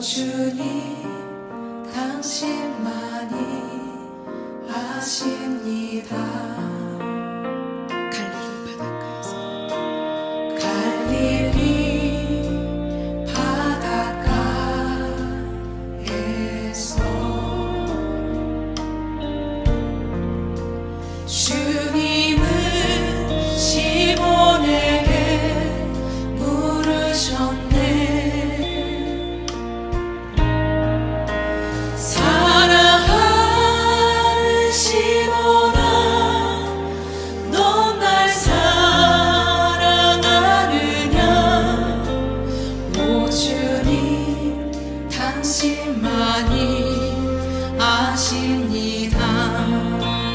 주님 당신만이 아십니다. 갈릴리 바닷가에서 주님은 시몬에게 물으셨네. 사랑하는 시몬아, 넌 날 사랑하느냐? 오 주님 당신만이 아십니다.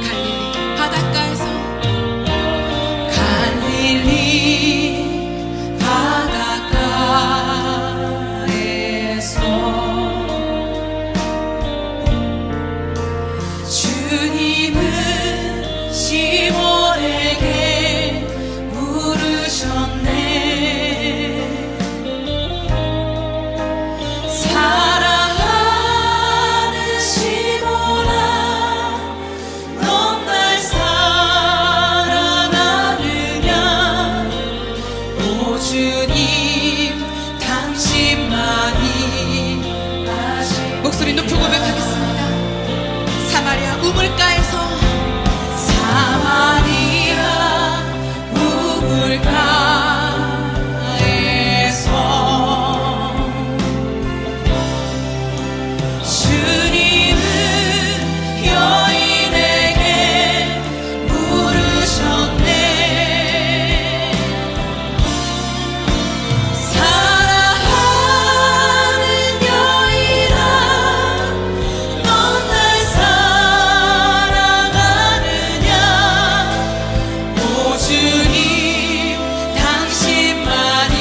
갈릴리 바닷가에서 갈릴리 바닷가에서 주님은 시몬에게 물으셨네. 사랑하는 시몬아, 넌 날 사랑하느냐? 오 주님 당신만이 아십니다. 목소리 높여 고백하겠습니다. 사마리아 우물가에서 사마리아 우물가에서 주님은 여인에게 물으셨네. 사랑하는 여인아, 넌 날 사랑하느냐? 오 주님 당신만이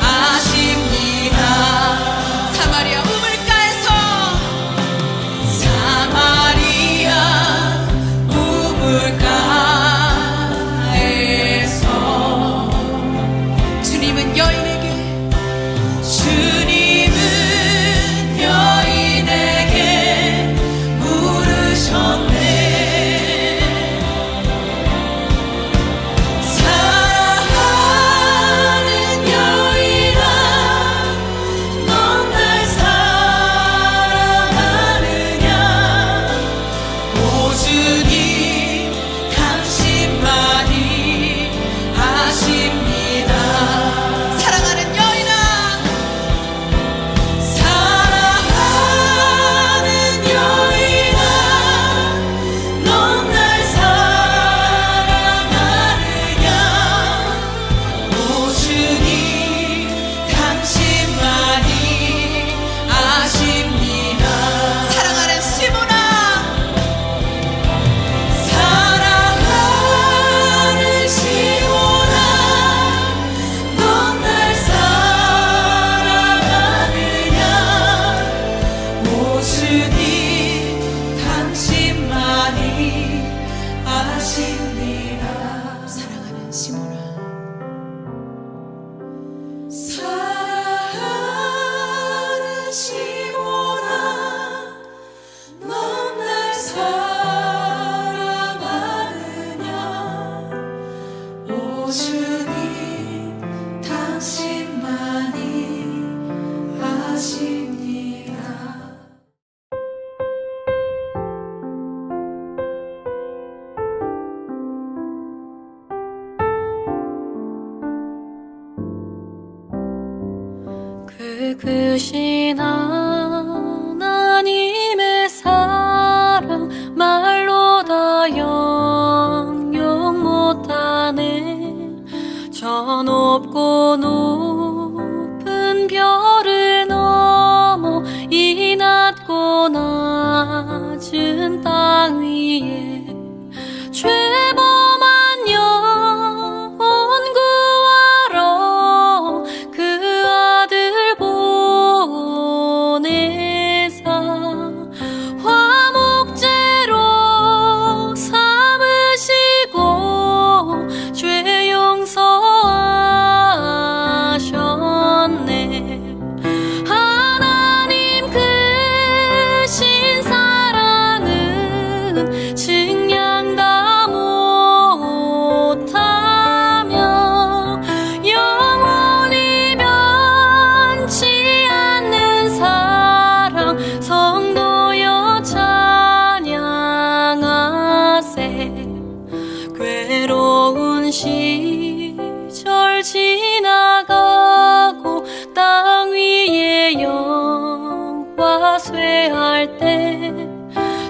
아십니다. 사마리아 우물가에서 사마리아 우물가에서 주님은 여인에게 물으셨네. 사랑하는 여인아, 넌 날 사랑하느냐? 오 주님 당신만이 아십니다. 사랑하는 여인아, 사랑하는 여인아, 넌 날 사랑하느냐? 오 주님 당신만이 아십니다. 사랑하는 시몬아, 사랑하는 시몬아, 넌 날 사랑하느냐? 오 주님 당신만이 아십니다. 사랑하는 시몬아, 사랑하는 시몬아, 넌 날 사랑하느냐? 오 주님 당신만이 아십니다. 그신 하나님의 사랑 말로 다 영영 못하네. 저 높고 높은 별을 넘어 이 낮고 낮은 땅 위에 죄범한 영혼 구하러 그 아들 보내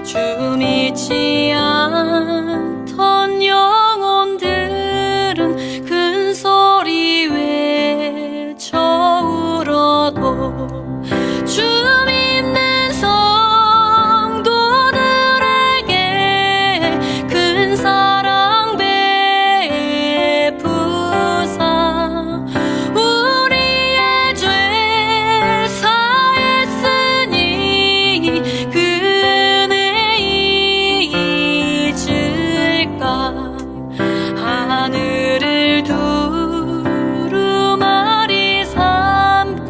주 믿지 않던 영혼들은 큰 소리 외쳐 울어도 주 믿는 성도들에게 큰 사랑 베푸사 우리의 죄 사했으니 그 은혜 잊을까 하늘을 두루마리 삼고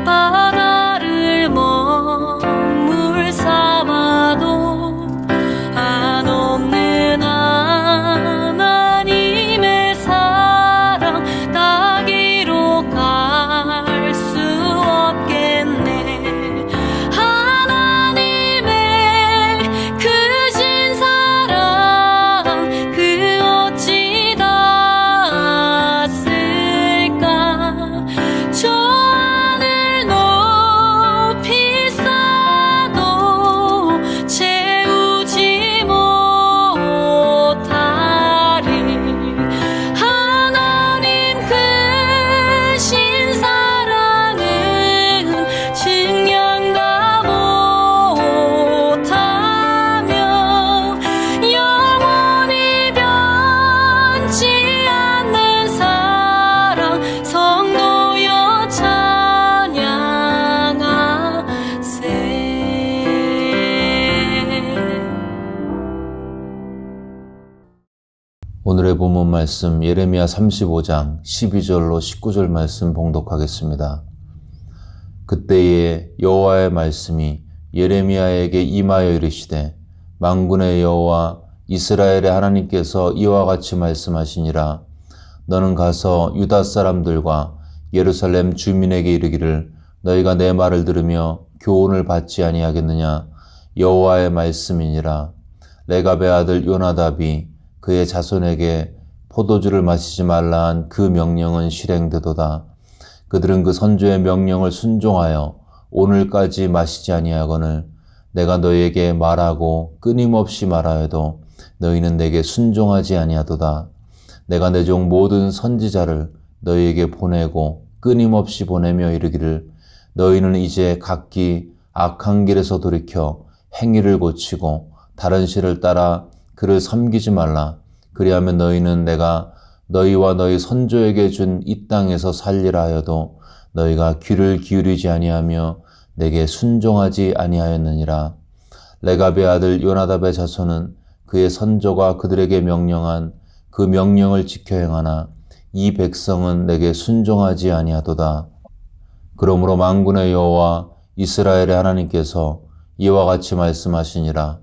바다를 먹물 삼아도 한없는 하나님의 사랑 다 기록할 수 없겠네. 하나님의 크신 사랑 그 어찌 닿았을까. 저 하늘 높이 쌓아도 채우지 못하리. 하나님 크신 사랑은 증량다 못하며 영원히 변치 않는 사랑 성도여 찬양하세. 오늘의 본문 말씀 예레미야 35장 12절로 19절 말씀 봉독하겠습니다. 그때에 여호와의 말씀이 예레미야에게 임하여 이르시되 만군의 여호와 이스라엘의 하나님께서 이와 같이 말씀하시니라. 너는 가서 유다 사람들과 예루살렘 주민에게 이르기를 너희가 내 말을 들으며 교훈을 받지 아니하겠느냐. 여호와의 말씀이니라. 레갑의 아들 요나답이 그의 자손에게 포도주를 마시지 말라 한 그 명령은 실행되도다. 그들은 그 선조의 명령을 순종하여 오늘까지 마시지 아니하거늘 내가 너희에게 말하고 끊임없이 말하여도 너희는 내게 순종하지 아니하도다. 내가 내 종 모든 선지자를 너희에게 보내고 끊임없이 보내며 이르기를 너희는 이제 각기 악한 길에서 돌이켜 행위를 고치고 다른 신을 따라 그를 섬기지 말라. 그리하면 너희는 내가 너희와 너희 선조에게 준 이 땅에서 살리라 하여도 너희가 귀를 기울이지 아니하며 내게 순종하지 아니하였느니라. 레갑의 아들 요나답의 자손은 그의 선조가 그들에게 명령한 그 명령을 지켜 행하나 이 백성은 내게 순종하지 아니하도다. 그러므로 만군의 여호와 이스라엘의 하나님께서 이와 같이 말씀하시니라.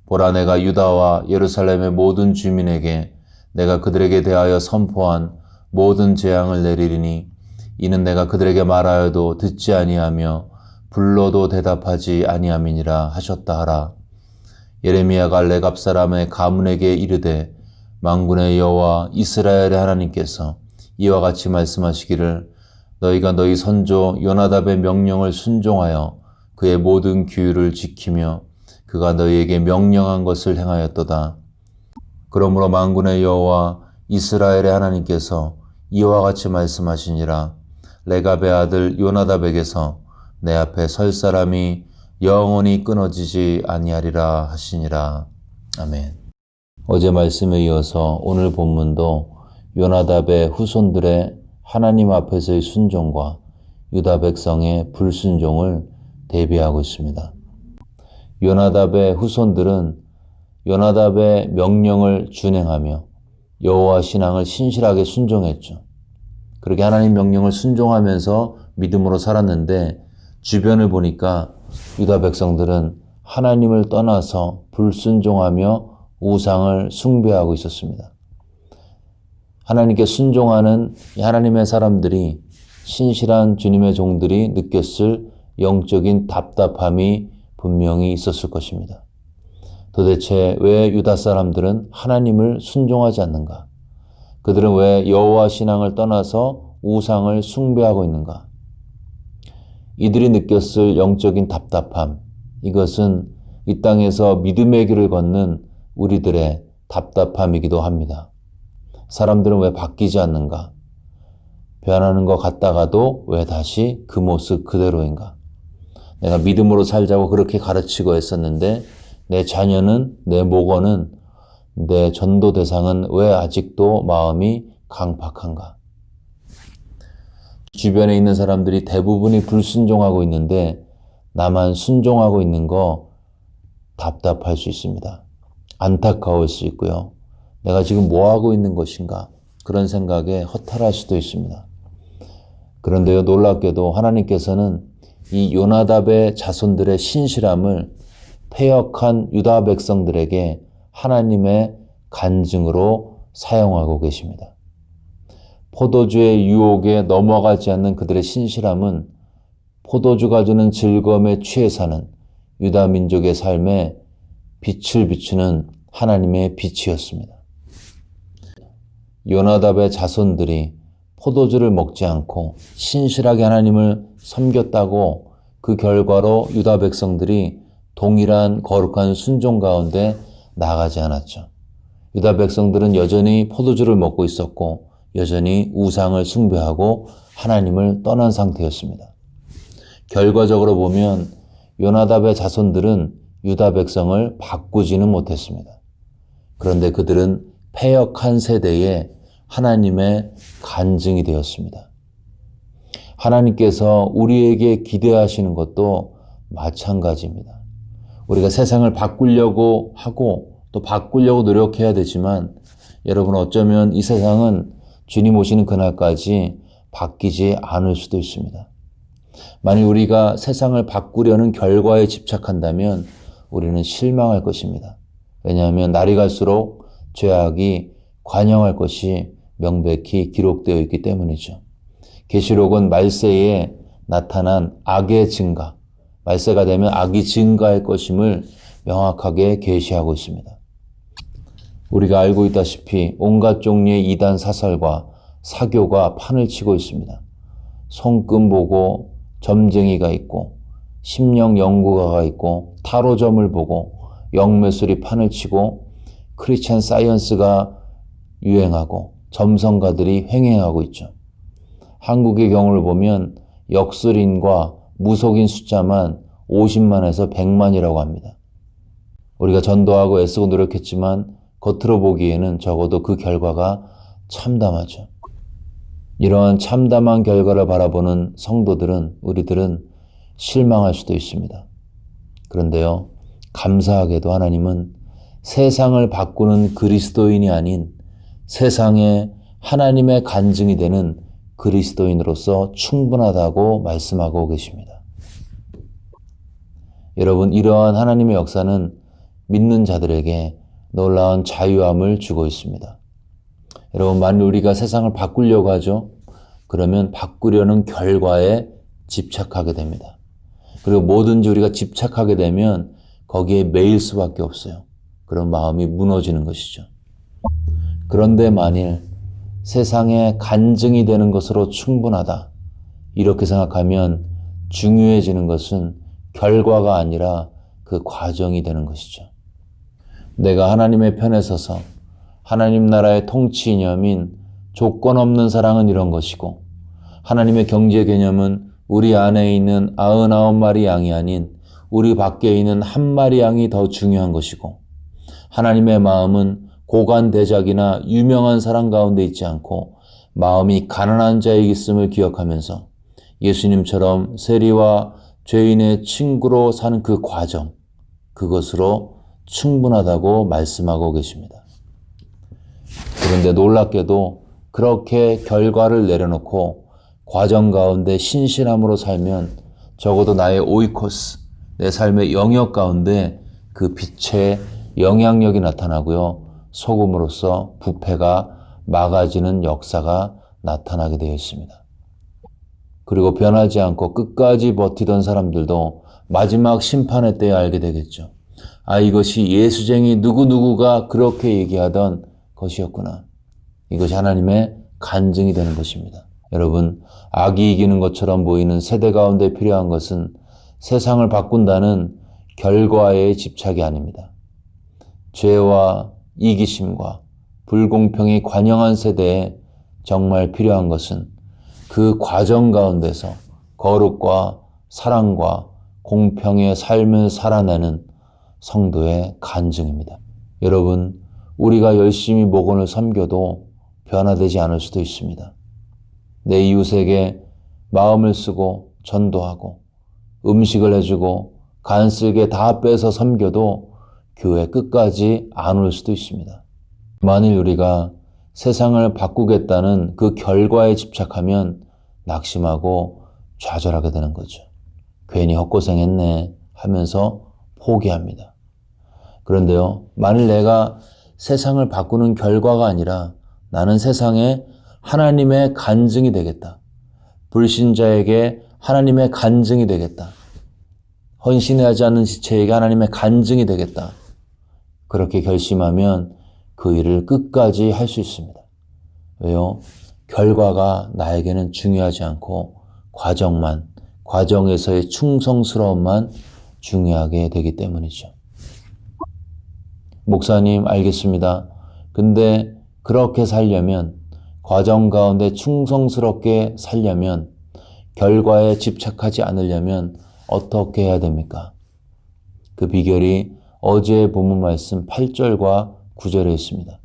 보라, 내가 유다와 예루살렘의 모든 주민에게 내가 그들에게 대하여 선포한 모든 재앙을 내리리니 이는 내가 그들에게 말하여도 듣지 아니하며 불러도 대답하지 아니함이니라 하셨다 하라. 예레미야가 레갑 사람의 가문에게 이르되 만군의 여호와 이스라엘의 하나님께서 이와 같이 말씀하시기를 너희가 너희 선조 요나답의 명령을 순종하여 그의 모든 규율을 지키며 그가 너희에게 명령한 것을 행하였도다. 그러므로 만군의 여호와 이스라엘의 하나님께서 이와 같이 말씀하시니라. 레갑의 아들 요나답에게서 내 앞에 설 사람이 영원히 끊어지지 아니하리라 하시니라. 아멘. 어제 말씀에 이어서 오늘 본문도 요나답의 후손들의 하나님 앞에서의 순종과 유다 백성의 불순종을 대비하고 있습니다. 요나답의 후손들은 요나답의 명령을 준행하며 여호와 신앙을 신실하게 순종했죠. 그렇게 하나님 명령을 순종하면서 믿음으로 살았는데 주변을 보니까 유다 백성들은 하나님을 떠나서 불순종하며 우상을 숭배하고 있었습니다. 하나님께 순종하는 하나님의 사람들이 신실한 주님의 종들이 느꼈을 영적인 답답함이 분명히 있었을 것입니다. 도대체 왜 유다 사람들은 하나님을 순종하지 않는가? 그들은 왜 여호와 신앙을 떠나서 우상을 숭배하고 있는가? 이들이 느꼈을 영적인 답답함, 이것은 이 땅에서 믿음의 길을 걷는 우리들의 답답함이기도 합니다. 사람들은 왜 바뀌지 않는가? 변하는 것 같다가도 왜 다시 그 모습 그대로인가? 내가 믿음으로 살자고 그렇게 가르치고 했었는데 내 자녀는, 내 목원은, 내 전도 대상은 왜 아직도 마음이 강팍한가? 주변에 있는 사람들이 대부분이 불순종하고 있는데 나만 순종하고 있는 거 답답할 수 있습니다. 안타까울 수 있고요. 내가 지금 뭐 하고 있는 것인가? 그런 생각에 허탈할 수도 있습니다. 그런데요, 놀랍게도 하나님께서는 이 요나답의 자손들의 신실함을 패역한 유다 백성들에게 하나님의 간증으로 사용하고 계십니다. 포도주의 유혹에 넘어가지 않는 그들의 신실함은 포도주가 주는 즐거움에 취해 사는 유다 민족의 삶에 빛을 비추는 하나님의 빛이었습니다. 요나답의 자손들이 포도주를 먹지 않고 신실하게 하나님을 섬겼다고 그 결과로 유다 백성들이 동일한 거룩한 순종 가운데 나가지 않았죠. 유다 백성들은 여전히 포도주를 먹고 있었고 여전히 우상을 숭배하고 하나님을 떠난 상태였습니다. 결과적으로 보면 요나답의 자손들은 유다 백성을 바꾸지는 못했습니다. 그런데 그들은 패역한 세대에 하나님의 간증이 되었습니다. 하나님께서 우리에게 기대하시는 것도 마찬가지입니다. 우리가 세상을 바꾸려고 하고 또 바꾸려고 노력해야 되지만 여러분 어쩌면 이 세상은 주님 오시는 그날까지 바뀌지 않을 수도 있습니다. 만일 우리가 세상을 바꾸려는 결과에 집착한다면 우리는 실망할 것입니다. 왜냐하면 날이 갈수록 죄악이 관영할 것이 명백히 기록되어 있기 때문이죠. 계시록은 말세에 나타난 악의 증가, 말세가 되면 악이 증가할 것임을 명확하게 계시하고 있습니다. 우리가 알고 있다시피 온갖 종류의 이단 사설과 사교가 판을 치고 있습니다. 손금 보고 점쟁이가 있고 심령 연구가가 있고 타로점을 보고 영매술이 판을 치고 크리스찬 사이언스가 유행하고 점성가들이 횡행하고 있죠. 한국의 경우를 보면 역술인과 무속인 숫자만 50만에서 100만이라고 합니다. 우리가 전도하고 애쓰고 노력했지만 겉으로 보기에는 적어도 그 결과가 참담하죠. 이러한 참담한 결과를 바라보는 성도들은 우리들은 실망할 수도 있습니다. 그런데요, 감사하게도 하나님은 세상을 바꾸는 그리스도인이 아닌 세상에 하나님의 간증이 되는 그리스도인으로서 충분하다고 말씀하고 계십니다. 여러분, 이러한 하나님의 역사는 믿는 자들에게 놀라운 자유함을 주고 있습니다. 여러분, 만일 우리가 세상을 바꾸려고 하죠. 그러면 바꾸려는 결과에 집착하게 됩니다. 그리고 뭐든지 우리가 집착하게 되면 거기에 매일 수밖에 없어요. 그런 마음이 무너지는 것이죠. 그런데 만일 세상에 간증이 되는 것으로 충분하다, 이렇게 생각하면 중요해지는 것은 결과가 아니라 그 과정이 되는 것이죠. 내가 하나님의 편에 서서 하나님 나라의 통치 이념인 조건 없는 사랑은 이런 것이고, 하나님의 경제 개념은 우리 안에 있는 99마리 양이 아닌 우리 밖에 있는 한 마리 양이 더 중요한 것이고, 하나님의 마음은 고관대작이나 유명한 사람 가운데 있지 않고 마음이 가난한 자에게 있음을 기억하면서 예수님처럼 세리와 죄인의 친구로 사는 그 과정, 그것으로 충분하다고 말씀하고 계십니다. 그런데 놀랍게도 그렇게 결과를 내려놓고 과정 가운데 신실함으로 살면 적어도 나의 오이코스, 내 삶의 영역 가운데 그 빛의 영향력이 나타나고요. 소금으로서 부패가 막아지는 역사가 나타나게 되어 있습니다. 그리고 변하지 않고 끝까지 버티던 사람들도 마지막 심판의 때에 알게 되겠죠. 아, 이것이 예수쟁이 누구누구가 그렇게 얘기하던 것이었구나. 이것이 하나님의 간증이 되는 것입니다. 여러분, 악이 이기는 것처럼 보이는 세대 가운데 필요한 것은 세상을 바꾼다는 결과에 집착이 아닙니다. 죄와 이기심과 불공평이 관영한 세대에 정말 필요한 것은 그 과정 가운데서 거룩과 사랑과 공평의 삶을 살아내는 성도의 간증입니다. 여러분, 우리가 열심히 목원을 섬겨도 변화되지 않을 수도 있습니다. 내 이웃에게 마음을 쓰고 전도하고 음식을 해주고 간쓸게 다 빼서 섬겨도 교회 끝까지 안 올 수도 있습니다. 만일 우리가 세상을 바꾸겠다는 그 결과에 집착하면 낙심하고 좌절하게 되는 거죠. 괜히 헛고생했네 하면서 포기합니다. 그런데요, 만일 내가 세상을 바꾸는 결과가 아니라 나는 세상에 하나님의 간증이 되겠다. 불신자에게 하나님의 간증이 되겠다. 헌신하지 않는 지체에게 하나님의 간증이 되겠다. 그렇게 결심하면 그 일을 끝까지 할 수 있습니다. 왜요? 결과가 나에게는 중요하지 않고 과정에서의 충성스러움만 중요하게 되기 때문이죠. 목사님, 알겠습니다. 근데 그렇게 살려면, 과정 가운데 충성스럽게 살려면, 결과에 집착하지 않으려면 어떻게 해야 됩니까? 그 비결이 어제의 본문 말씀 8절과 9절에 있습니다.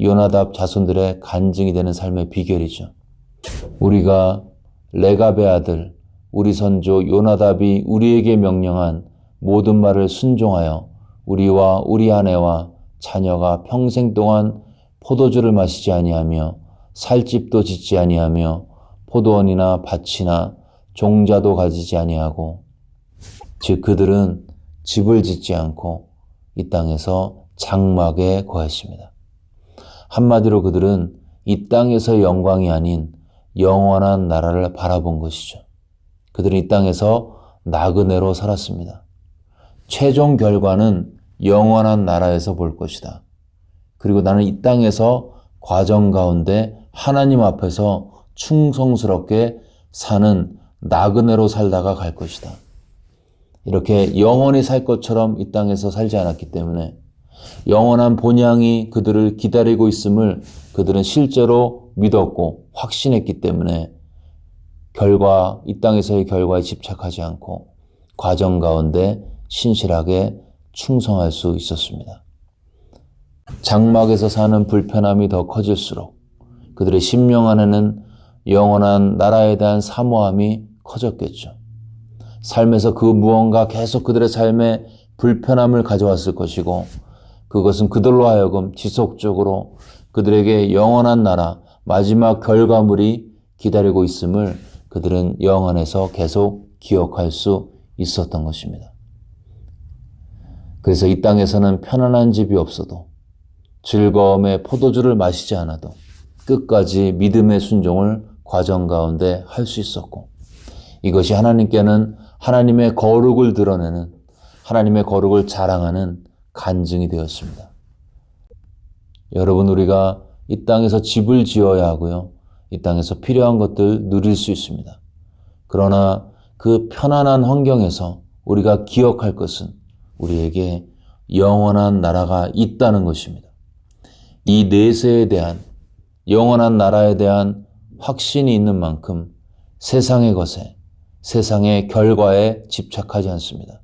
요나답 자손들의 간증이 되는 삶의 비결이죠. 우리가 레갑의 아들, 우리 선조 요나답이 우리에게 명령한 모든 말을 순종하여 우리와 우리 아내와 자녀가 평생 동안 포도주를 마시지 아니하며 살집도 짓지 아니하며 포도원이나 밭이나 종자도 가지지 아니하고, 즉 그들은 집을 짓지 않고 이 땅에서 장막에 거했습니다. 한마디로 그들은 이 땅에서의 영광이 아닌 영원한 나라를 바라본 것이죠. 그들은 이 땅에서 나그네로 살았습니다. 최종 결과는 영원한 나라에서 볼 것이다. 그리고 나는 이 땅에서 과정 가운데 하나님 앞에서 충성스럽게 사는 나그네로 살다가 갈 것이다. 이렇게 영원히 살 것처럼 이 땅에서 살지 않았기 때문에 영원한 본향이 그들을 기다리고 있음을 그들은 실제로 믿었고 확신했기 때문에 이 땅에서의 결과에 집착하지 않고 과정 가운데 신실하게 충성할 수 있었습니다. 장막에서 사는 불편함이 더 커질수록 그들의 심령 안에는 영원한 나라에 대한 사모함이 커졌겠죠. 삶에서 그 무언가 계속 그들의 삶에 불편함을 가져왔을 것이고, 그것은 그들로 하여금 지속적으로 그들에게 영원한 나라, 마지막 결과물이 기다리고 있음을 그들은 영 안에서 계속 기억할 수 있었던 것입니다. 그래서 이 땅에서는 편안한 집이 없어도, 즐거움의 포도주를 마시지 않아도 끝까지 믿음의 순종을 과정 가운데 할 수 있었고, 이것이 하나님께는 하나님의 거룩을 드러내는, 하나님의 거룩을 자랑하는 간증이 되었습니다. 여러분, 우리가 이 땅에서 집을 지어야 하고요, 이 땅에서 필요한 것들 누릴 수 있습니다. 그러나 그 편안한 환경에서 우리가 기억할 것은 우리에게 영원한 나라가 있다는 것입니다. 이 내세에 대한, 영원한 나라에 대한 확신이 있는 만큼 세상의 것에, 세상의 결과에 집착하지 않습니다.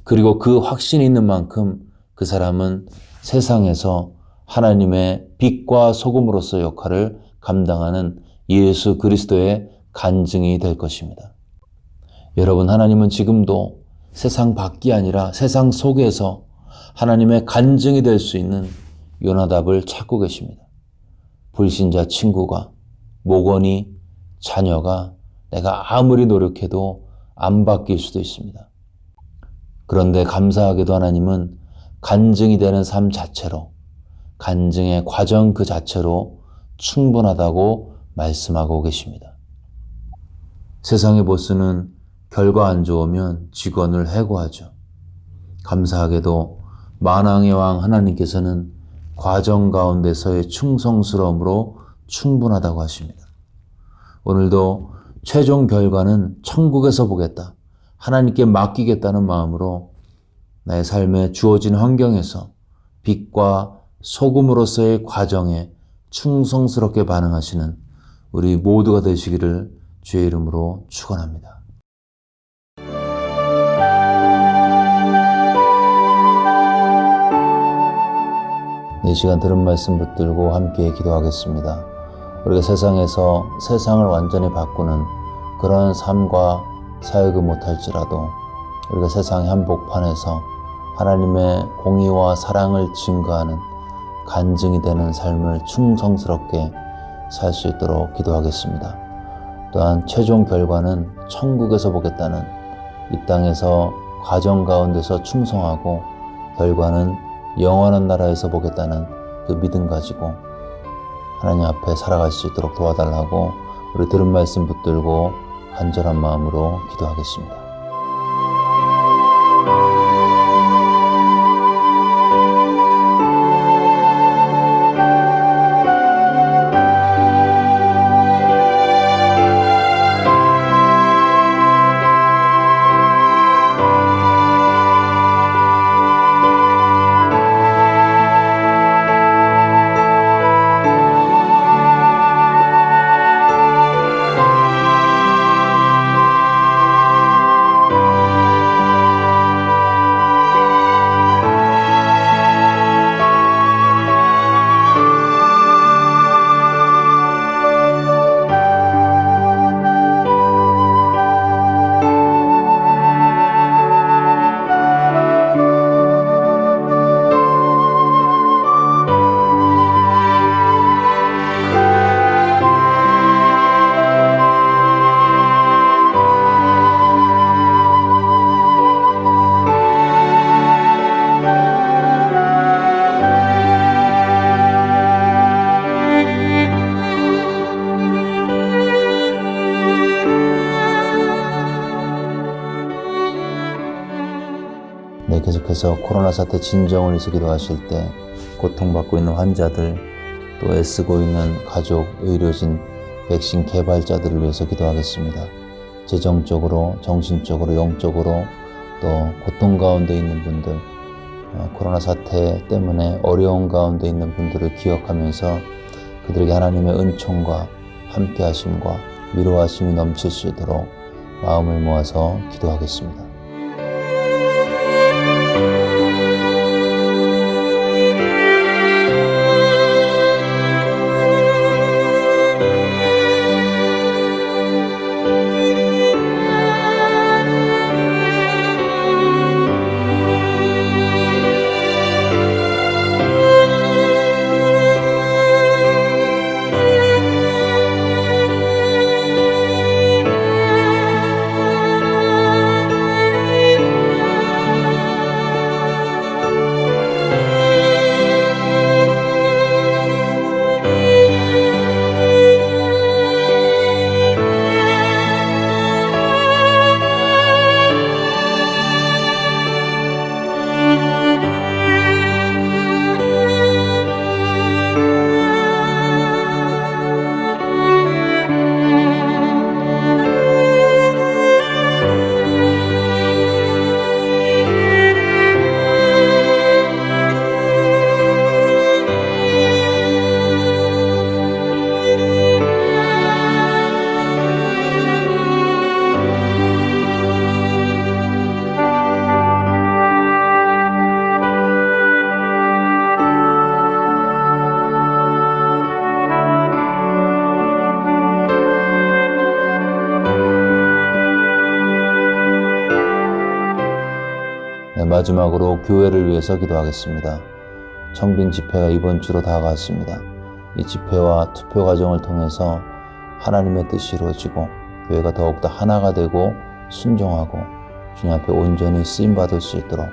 그리고 그 확신이 있는 만큼 그 사람은 세상에서 하나님의 빛과 소금으로서 역할을 감당하는 예수 그리스도의 간증이 될 것입니다. 여러분, 하나님은 지금도 세상 밖이 아니라 세상 속에서 하나님의 간증이 될 수 있는 요나답을 찾고 계십니다. 불신자 친구가, 목원이, 자녀가 내가 아무리 노력해도 안 바뀔 수도 있습니다. 그런데 감사하게도 하나님은 간증이 되는 삶 자체로, 간증의 과정 그 자체로 충분하다고 말씀하고 계십니다. 세상의 보스는 결과 안 좋으면 직원을 해고하죠. 감사하게도 만왕의 왕 하나님께서는 과정 가운데서의 충성스러움으로 충분하다고 하십니다. 오늘도 최종 결과는 천국에서 보겠다, 하나님께 맡기겠다는 마음으로 나의 삶에 주어진 환경에서 빛과 소금으로서의 과정에 충성스럽게 반응하시는 우리 모두가 되시기를 주의 이름으로 축원합니다. 이 시간 들은 말씀 붙들고 함께 기도하겠습니다. 우리가 세상에서 세상을 완전히 바꾸는 그런 삶과 사역을 못할지라도 우리가 세상의 한복판에서 하나님의 공의와 사랑을 증거하는 간증이 되는 삶을 충성스럽게 살 수 있도록 기도하겠습니다. 또한 최종 결과는 천국에서 보겠다는 이 땅에서 과정 가운데서 충성하고 결과는 영원한 나라에서 보겠다는 그 믿음 가지고 하나님 앞에 살아갈 수 있도록 도와달라고 우리 들은 말씀 붙들고 간절한 마음으로 기도하겠습니다. 계속해서 코로나 사태 진정을 위해서 기도하실 때 고통받고 있는 환자들, 또 애쓰고 있는 가족, 의료진, 백신 개발자들을 위해서 기도하겠습니다. 재정적으로, 정신적으로, 영적으로 또 고통 가운데 있는 분들, 코로나 사태 때문에 어려운 가운데 있는 분들을 기억하면서 그들에게 하나님의 은총과 함께하심과 위로하심이 넘칠 수 있도록 마음을 모아서 기도하겠습니다. 마지막으로 교회를 위해서 기도하겠습니다. 청빙 집회가 이번 주로 다가왔습니다. 이 집회와 투표 과정을 통해서 하나님의 뜻이 이루어지고 교회가 더욱더 하나가 되고 순종하고 주님 앞에 온전히 쓰임받을 수 있도록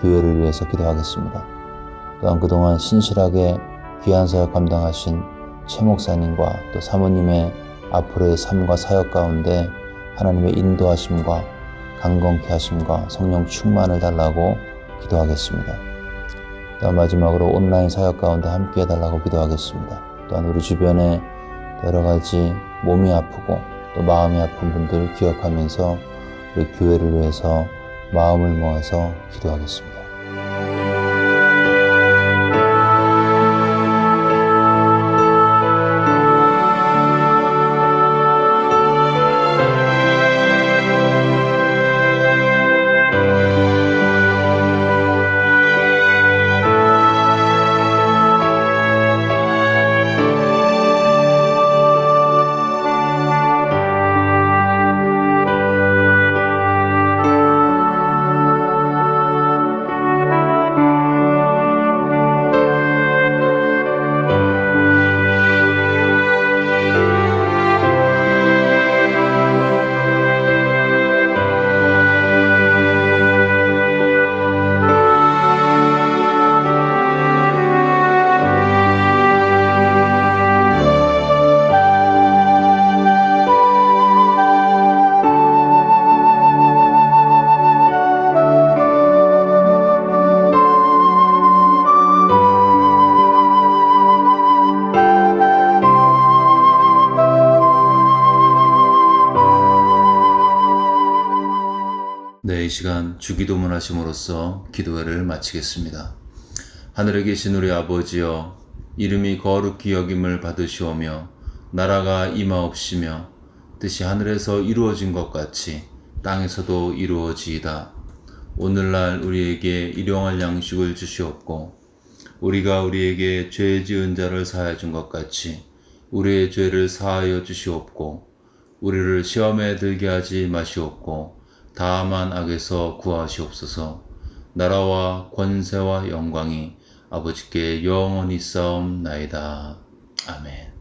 교회를 위해서 기도하겠습니다. 또한 그동안 신실하게 귀한 사역 감당하신 최 목사님과 또 사모님의 앞으로의 삶과 사역 가운데 하나님의 인도하심과 강건케 하심과 성령 충만을 달라고 기도하겠습니다. 또한 마지막으로 온라인 사역 가운데 함께 해달라고 기도하겠습니다. 또한 우리 주변에 여러 가지 몸이 아프고 또 마음이 아픈 분들을 기억하면서 우리 교회를 위해서 마음을 모아서 기도하겠습니다. 네, 이 시간 주기도문 하심으로써 기도회를 마치겠습니다. 하늘에 계신 우리 아버지여, 이름이 거룩히 여김을 받으시오며 나라가 임하옵시며 뜻이 하늘에서 이루어진 것 같이 땅에서도 이루어지이다. 오늘날 우리에게 일용할 양식을 주시옵고 우리가 우리에게 죄 지은 자를 사하여 준 것 같이 우리의 죄를 사하여 주시옵고 우리를 시험에 들게 하지 마시옵고 다만 악에서 구하시옵소서. 나라와 권세와 영광이 아버지께 영원히 싸움나이다. 아멘.